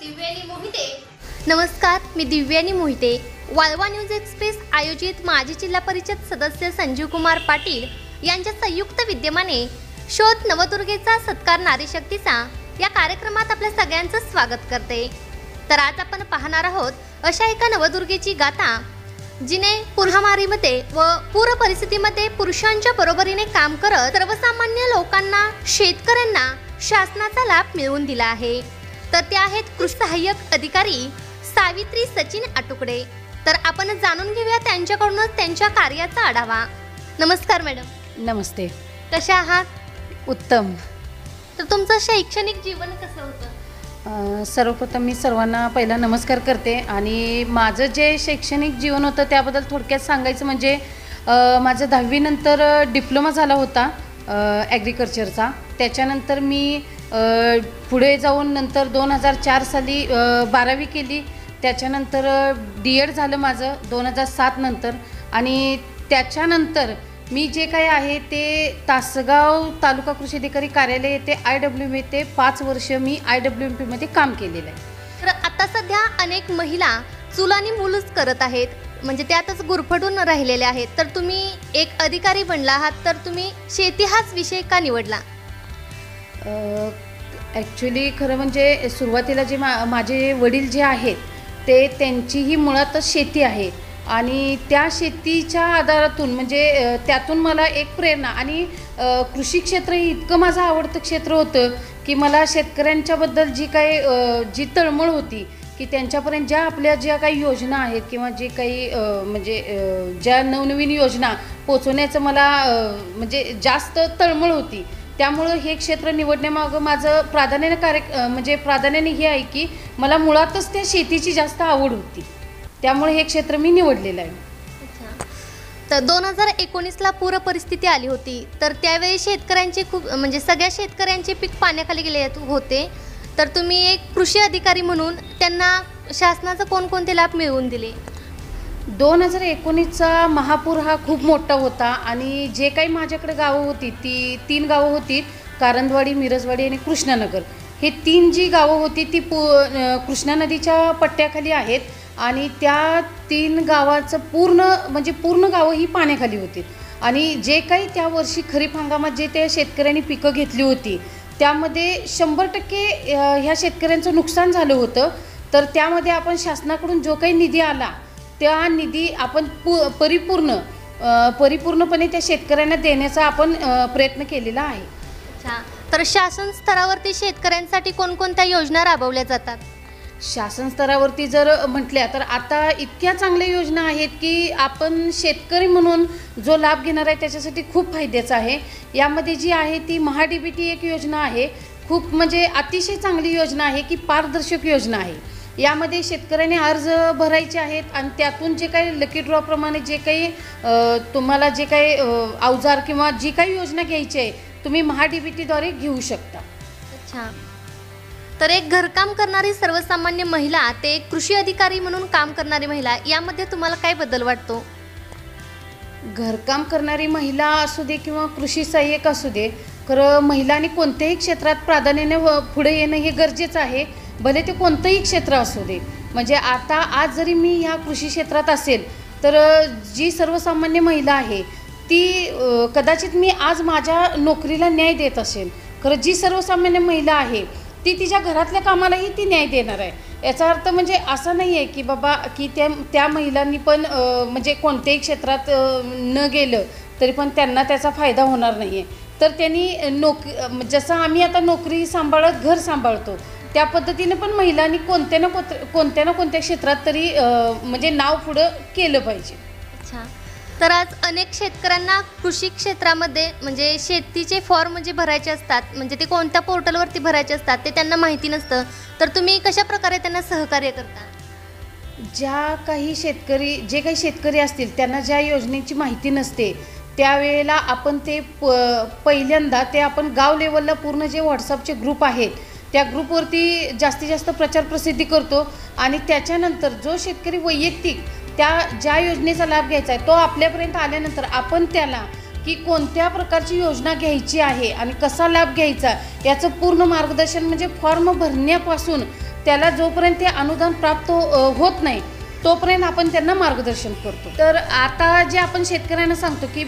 दिव्यानी मोहिते. नमस्कार, मी दिव्यानी मोहिते. वाळवा न्यूज एक्सप्रेस आयोजित माजी जिल्हा परिषद सदस्य संजीव कुमार पाटील यांच्या संयुक्त विद्यमाने शोध नवदुर्गेचा सत्कार नारी शक्तीचा या कार्यक्रमात आपल्या सगळ्यांचं स्वागत करते. तर आज आपण पाहणार आहोत अशा एका नवदुर्गेची गाथा जिने महामारीमध्ये व पूर परिस्थितीमध्ये पुरुषांच्या बरोबरीने काम करत सर्वसामान्य लोकांना, शेतकऱ्यांना शासनाचा लाभ मिळवून दिला आहे. तर ते आहेत कृषी सहाय्यक अधिकारी सावित्री सचिन आटुकडे. तर आपण जाणून घेऊया त्यांच्याकडूनच त्यांच्या कार्याचा आढावा. नमस्कार मॅडम. नमस्ते. कशा आहात? उत्तम. तर तुमचं शैक्षणिक जीवन कसं होतं? सर्वप्रथम मी सर्वांना पहिला नमस्कार करते. आणि माझं जे शैक्षणिक जीवन होतं त्याबद्दल थोडक्यात सांगायचं म्हणजे माझं 10वी नंतर डिप्लोमा झाला होता ॲग्रिकल्चरचा. त्याच्यानंतर मी पुढे जाऊन नंतर 2004 साली 12वी केली. त्याच्यानंतर DED झालं माझं 2007 नंतर. आणि त्याच्यानंतर मी जे काही आहे ते तासगाव तालुका कृषी अधिकारी कार्यालय येथे IWM येथे 5 वर्ष मी IWMPमध्ये काम केलेलं आहे. तर आता सध्या अनेक महिला चूल आणि मूलच करत आहेत, म्हणजे त्यातच गुरफटून राहिलेल्या आहेत. तर तुम्ही एक अधिकारी बनला आहात, तर तुम्ही शेती हाच विषय का निवडला? ॲक्च्युली खरं म्हणजे सुरुवातीला जे माझे वडील जे आहेत ते त्यांचीही मुळातच शेती आहे. आणि त्या शेतीच्या आधारातून म्हणजे त्यातून मला एक प्रेरणा आणि कृषी क्षेत्र हे इतकं माझं आवडतं क्षेत्र होतं की मला शेतकऱ्यांच्याबद्दल जी तळमळ होती की त्यांच्यापर्यंत ज्या काही योजना आहेत किंवा जे काही म्हणजे ज्या नवनवीन योजना पोचवण्याचं मला म्हणजे जास्त तळमळ होती. त्यामुळं हे क्षेत्र निवडण्यामागं माझं प्राधान्याने हे आहे की मला मुळातच त्या शेतीची जास्त आवड होती. त्यामुळे हे क्षेत्र मी निवडलेलं आहे. तर 2019ला पूर परिस्थिती आली होती. तर त्यावेळी शेतकऱ्यांचे म्हणजे सगळ्या शेतकऱ्यांचे पीक पाण्याखाली गेले होते. तर तुम्ही एक कृषी अधिकारी म्हणून त्यांना शासनाचा कोणकोणते लाभ मिळवून दिले? 2019चा महापूर हा खूप मोठा होता. आणि जे काही माझ्याकडे गावं होती ती 3 गावं होती, कारंदवाडी, मिरजवाडी आणि कृष्णानगर. हे 3 जी गावं होती ती कृष्णा नदीच्या पट्ट्याखाली आहेत. आणि त्या 3 गावाचं पूर्ण गावं ही पाण्याखाली होती. आणि जे काही त्या वर्षी खरीप हंगामात जे त्या शेतकऱ्यांनी पिकं घेतली होती त्यामध्ये 100% ह्या शेतकऱ्यांचं नुकसान झालं होतं. तर त्यामध्ये आपण शासनाकडून जो काही निधी आला त्या निधी आपण परिपूर्णपणे त्या शेतकऱ्यांना देण्याचा आपण प्रयत्न केलेला आहे. अच्छा. तर शासन स्तरावरती शेतकऱ्यांसाठी कोणकोणत्या योजना राबवल्या जातात? शासन स्तरावरती जर म्हटल्या तर आता इतक्या चांगल्या योजना आहेत की आपण शेतकरी म्हणून जो लाभ घेणार आहे त्याच्यासाठी खूप फायद्याचं आहे. यामध्ये जी आहे ती MHA-DBT एक योजना आहे. खूप म्हणजे अतिशय चांगली योजना आहे की पारदर्शक योजना आहे. यामध्ये शेतकऱ्याने अर्ज भरायचे आहेत आणि त्यातून जे काही लकी ड्रॉप्रमाणे जे काही तुम्हाला जे काही अवजार किंवा जी काही योजना घ्यायची आहे तुम्ही MHA-DBTद्वारे घेऊ शकता. अच्छा. तर एक घरकाम करणारी सर्वसामान्य महिला ते एक कृषी अधिकारी म्हणून काम करणारी महिला, यामध्ये तुम्हाला काय बदल वाटतो? घरकाम करणारी महिला असू दे किंवा कृषी सहाय्यक असू दे, खरं महिलांनी कोणत्याही क्षेत्रात प्राधान्याने पुढे येणं हे गरजेचं आहे. भले ते कोणतंही क्षेत्र असू दे. म्हणजे आता आज जरी मी ह्या कृषी क्षेत्रात असेल तर जी सर्वसामान्य महिला आहे ती कदाचित मी आज माझ्या नोकरीला न्याय देत असेल, खरं जी सर्वसामान्य महिला आहे ती तिच्या घरातल्या कामालाही ती न्याय देणार आहे. याचा अर्थ म्हणजे असा नाही आहे की बाबा की त्या महिलांनी पण म्हणजे कोणत्याही क्षेत्रात न गेलं तरी पण त्यांना त्याचा फायदा होणार नाही आहे. तर त्यांनी जसं आम्ही आता नोकरी सांभाळत घर सांभाळतो त्या पद्धतीने पण महिलांनी कोणत्या ना कोणत्या क्षेत्रात तरी म्हणजे नाव पुढं केलं पाहिजे. अच्छा. तर आज अनेक शेतकऱ्यांना कृषी क्षेत्रामध्ये म्हणजे शेतीचे फॉर्म जे भरायचे असतात, म्हणजे ते कोणत्या पोर्टलवरती भरायचे असतात ते त्यांना माहिती नसतं. तर तुम्ही कशा प्रकारे त्यांना सहकार्य करता? जे काही शेतकरी असतील त्यांना ज्या योजनेची माहिती नसते त्यावेळेला आपण ते पहिल्यांदा ते आपण गाव लेवलला पूर्ण जे व्हॉट्सअपचे ग्रुप आहेत त्या ग्रुपवरती जास्तीत जास्त प्रचार प्रसिद्धी करतो. आणि त्याच्यानंतर जो शेतकरी वैयक्तिक ज्या योजनेचा लाभ घ्यायचा आहे तो आपल्यापर्यंत आल्यानंतर आपण त्याला की कोणत्या प्रकारची योजना घ्यायची आहे आणि कसा लाभ घ्यायचा याचं पूर्ण मार्गदर्शन म्हणजे फॉर्म भरण्यापासून त्याला जोपर्यंत ते अनुदान प्राप्त होत नाही तोपर्यंत आपण त्यांना मार्गदर्शन करतो. तर आता जे आपण शेतकऱ्यांना सांगतो की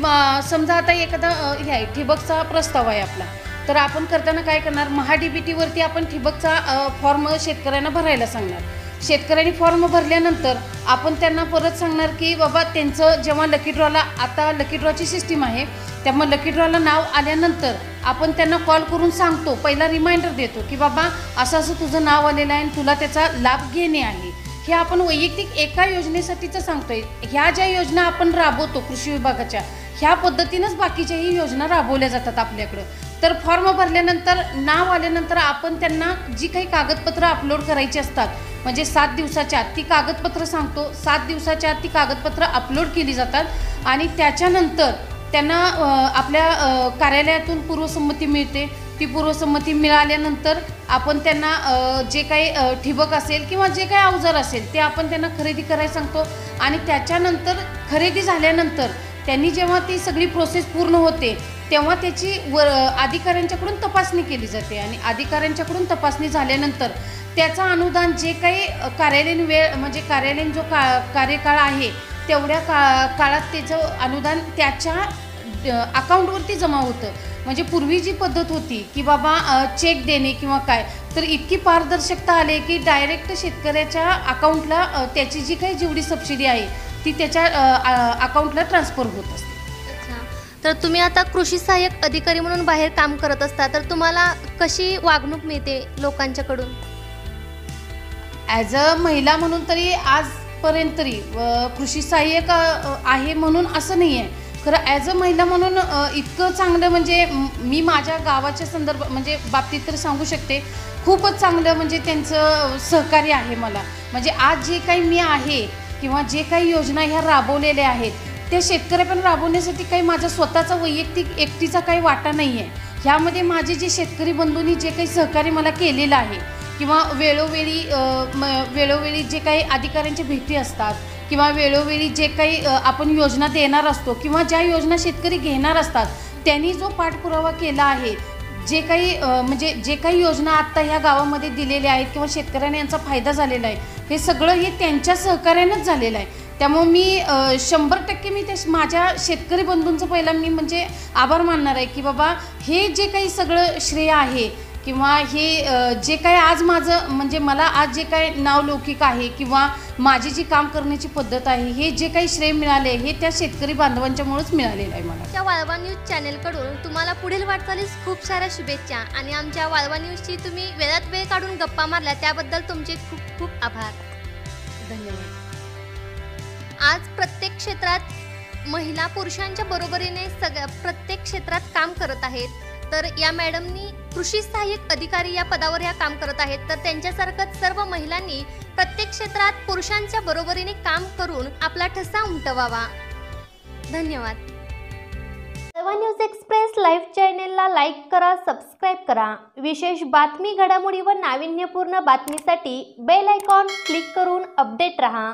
समजा आता एखादा हे आहे ठिबकचा प्रस्ताव आहे आपला, तर आपण करताना काय करणार, महाडीबीटीवरती आपण ठिबकचा फॉर्म शेतकऱ्यांना भरायला सांगणार. शेतकऱ्यांनी फॉर्म भरल्यानंतर आपण त्यांना परत सांगणार की बाबा त्यांचं जेव्हा लकी ड्रॉला, आता लकी ड्रॉची सिस्टीम आहे त्यामुळे लकी ड्रॉला नाव आल्यानंतर आपण त्यांना कॉल करून सांगतो, पहिला रिमाइंडर देतो की बाबा असं असं तुझं नाव आलेलं आहे आणि तुला त्याचा लाभ घेणे आहे. हे आपण वैयक्तिक एका योजनेसाठीचं सांगतोय. ह्या ज्या योजना आपण राबवतो कृषी विभागाच्या, ह्या पद्धतीनंच बाकीच्याही योजना राबवल्या जातात आपल्याकडं. तर फॉर्म भरल्यानंतर नाव आल्यानंतर आपण त्यांना जी काही कागदपत्र अपलोड करायची असतात, म्हणजे 7 दिवसाच्या आत ती कागदपत्र सांगतो, 7 दिवसाच्या आत ती कागदपत्र अपलोड केली जातात आणि त्याच्यानंतर त्यांना आपल्या कार्यालयातून पूर्वसंमती मिळते. ती पूर्वसंमती मिळाल्यानंतर आपण त्यांना जे काही ठिबक असेल किंवा जे काही अवजार असेल ते आपण त्यांना खरेदी करायला सांगतो आणि त्याच्यानंतर खरेदी झाल्यानंतर त्यांनी जेव्हा ती सगळी प्रोसेस पूर्ण होते तेव्हा त्याची अधिकाऱ्यांच्याकडून तपासणी केली जाते आणि अधिकाऱ्यांच्याकडून तपासणी झाल्यानंतर त्याचा अनुदान जे काही कार्यालयीन वेळ म्हणजे कार्यालयीन जो कार्यकाळ आहे तेवढ्या काळात त्याचं अनुदान त्याच्या अकाउंटवरती जमा होतं. म्हणजे पूर्वी जी पद्धत होती की बाबा चेक देणे किंवा काय, तर इतकी पारदर्शकता आली की डायरेक्ट शेतकऱ्याच्या अकाउंटला त्याची जी काही जेवढी सबसिडी आहे ती त्याच्या अकाउंटला ट्रान्सफर होत असते. अच्छा, तर तुम्ही आता कृषी सहाय्यक अधिकारी म्हणून बाहेर काम करत असता, तर तुम्हाला कशी वागणूक मिळते लोकांच्याकडून? ॲज अ महिला म्हणून तरी आजपर्यंत तरी कृषी सहाय्यक आहे म्हणून असं नाही आहे. खरं ॲज अ महिला म्हणून इतकं चांगलं म्हणजे मी माझ्या गावाच्या म्हणजे बाबतीत तर सांगू शकते, खूपच चांगलं म्हणजे त्यांचं सहकार्य आहे मला. म्हणजे आज जे काही मी आहे किंवा जे काही योजना ह्या राबवलेल्या आहेत त्या शेतकऱ्यापर्यंत राबवण्यासाठी काही माझा स्वतःचा वैयक्तिक एकटीचा काही वाटा नाही आहे. ह्यामध्ये माझे जे शेतकरी बंधूंनी जे काही सहकार्य मला केलेलं आहे किंवा वेळोवेळी जे काही अधिकाऱ्यांच्या भेटी असतात किंवा वेळोवेळी जे काही आपण योजना देणार असतो किंवा ज्या योजना शेतकरी घेणार असतात त्यांनी जो पाठपुरावा केला आहे, जे काही म्हणजे जे काही योजना आत्ता ह्या गावामध्ये दिलेल्या आहेत किंवा शेतकऱ्यांना यांचा फायदा झालेला आहे, हे सगळं हे त्यांच्या सहकार्यानंच झालेलं आहे. त्यामुळे मी 100% मी माझ्या शेतकरी बंधूंचं पहिला मी म्हणजे आभार मानणार आहे की बाबा हे जे काही सगळं श्रेय आहे किंवा हे जे काही आज माझं म्हणजे मला आज जे काही नावलौकिक आहे किंवा माझी जी काम करण्याची पद्धत आहे, हे जे काही श्रेय मिळाले हे त्या शेतकरी बांधवांच्यामुळेच मिळालेलं आहे मला. आमच्या वाळवा न्यूज चॅनेलकडून तुम्हाला पुढील वाटचालीस खूप साऱ्या शुभेच्छा आणि आमच्या वाळवा न्यूजची तुम्ही वेळात वेळ काढून गप्पा मारल्या त्याबद्दल तुमचे खूप खूप आभार. धन्यवाद. आज प्रत्येक क्षेत्रात महिला पुरुषांच्या बरोबरीने प्रत्येक क्षेत्रात काम करत आहेत. तर या मॅडमनी कृषी सहाय्यक अधिकारी या पदावर ह्या काम करत आहेत. तर त्यांच्यासारखंच सर्व महिलांनी प्रत्येक क्षेत्रात पुरुषांच्या बरोबरीने काम करून आपला ठसा उमटवावा. धन्यवाद. वाळवा न्यूज एक्सप्रेस लाईव्ह चॅनेलला लाईक करा, सबस्क्राईब करा. विशेष बातमी, घडामोडी व नाविन्यपूर्ण बातमीसाठी बेल आयकॉन क्लिक करून अपडेट रहा.